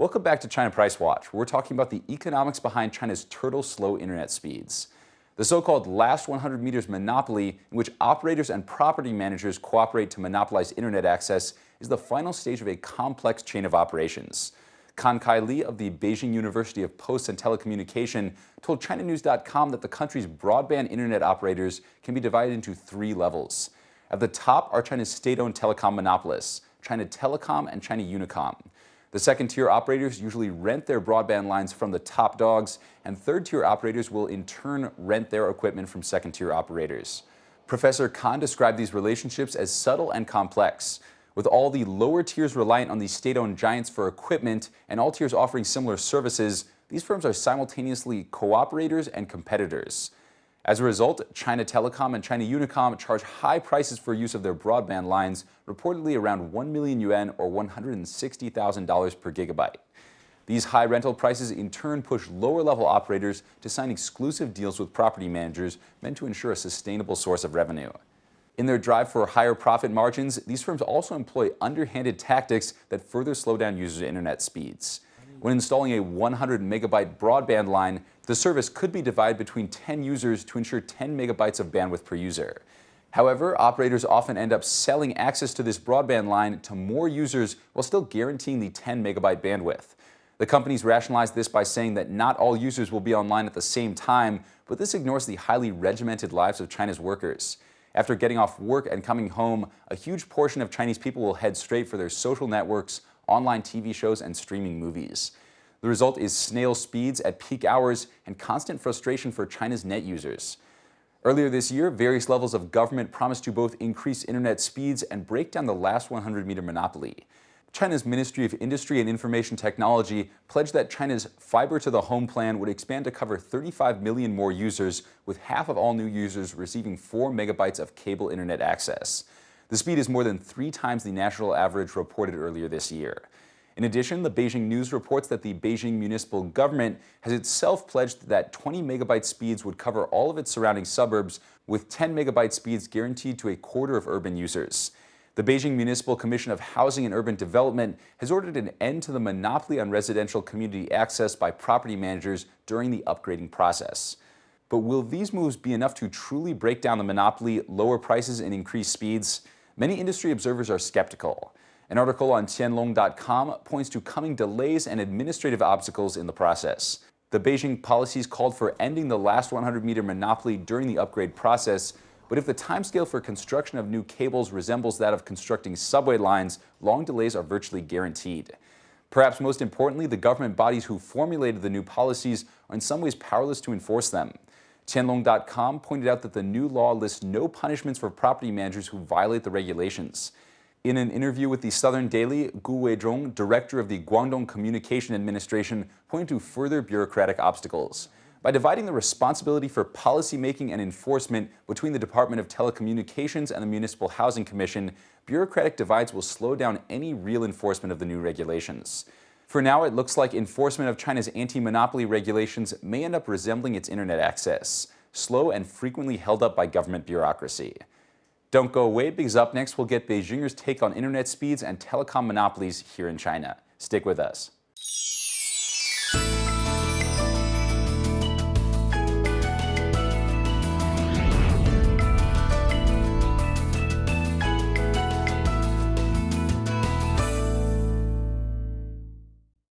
Welcome back to China Price Watch. We're talking about the economics behind China's turtle slow internet speeds. The so-called last 100 meters monopoly, in which operators and property managers cooperate to monopolize internet access, is the final stage of a complex chain of operations. Kan Kai Li of the Beijing University of Posts and Telecommunication told ChinaNews.com that the country's broadband internet operators can be divided into three levels. At the top are China's state-owned telecom monopolists, China Telecom and China Unicom. The second-tier operators usually rent their broadband lines from the top dogs, and third-tier operators will in turn rent their equipment from second-tier operators. Professor Khan described these relationships as subtle and complex, with all the lower tiers reliant on the state-owned giants for equipment and all tiers offering similar services. These firms are simultaneously cooperators and competitors. As a result, China Telecom and China Unicom charge high prices for use of their broadband lines, reportedly around 1 million yuan or $160,000 per gigabyte. These high rental prices in turn push lower-level operators to sign exclusive deals with property managers meant to ensure a sustainable source of revenue. In their drive for higher profit margins, these firms also employ underhanded tactics that further slow down users' internet speeds. When installing a 100 megabyte broadband line, the service could be divided between 10 users to ensure 10 megabytes of bandwidth per user. However, operators often end up selling access to this broadband line to more users while still guaranteeing the 10 megabyte bandwidth. The companies rationalize this by saying that not all users will be online at the same time, but this ignores the highly regimented lives of China's workers. After getting off work and coming home, a huge portion of Chinese people will head straight for their social networks, online TV shows, and streaming movies. The result is snail speeds at peak hours and constant frustration for China's net users. Earlier this year, various levels of government promised to both increase internet speeds and break down the last 100-meter monopoly. China's Ministry of Industry and Information Technology pledged that China's fiber-to-the-home plan would expand to cover 35 million more users, with half of all new users receiving 4 megabytes of cable internet access. The speed is more than 3 times the national average reported earlier this year. In addition, the Beijing News reports that the Beijing municipal government has itself pledged that 20 megabyte speeds would cover all of its surrounding suburbs, with 10 megabyte speeds guaranteed to a quarter of urban users. The Beijing Municipal Commission of Housing and Urban Development has ordered an end to the monopoly on residential community access by property managers during the upgrading process. But will these moves be enough to truly break down the monopoly, lower prices, and increase speeds? Many industry observers are skeptical. An article on Qianlong.com points to coming delays and administrative obstacles in the process. The Beijing policies called for ending the last 100-meter monopoly during the upgrade process, but if the timescale for construction of new cables resembles that of constructing subway lines, long delays are virtually guaranteed. Perhaps most importantly, the government bodies who formulated the new policies are in some ways powerless to enforce them. Qianlong.com pointed out that the new law lists no punishments for property managers who violate the regulations. In an interview with the Southern Daily, Gu Weizhong, director of the Guangdong Communication Administration, pointed to further bureaucratic obstacles. By dividing the responsibility for policymaking and enforcement between the Department of Telecommunications and the Municipal Housing Commission, bureaucratic divides will slow down any real enforcement of the new regulations. For now, it looks like enforcement of China's anti-monopoly regulations may end up resembling its internet access, slow and frequently held up by government bureaucracy. Don't go away, because up next we'll get Beijingers' take on internet speeds and telecom monopolies here in China. Stick with us.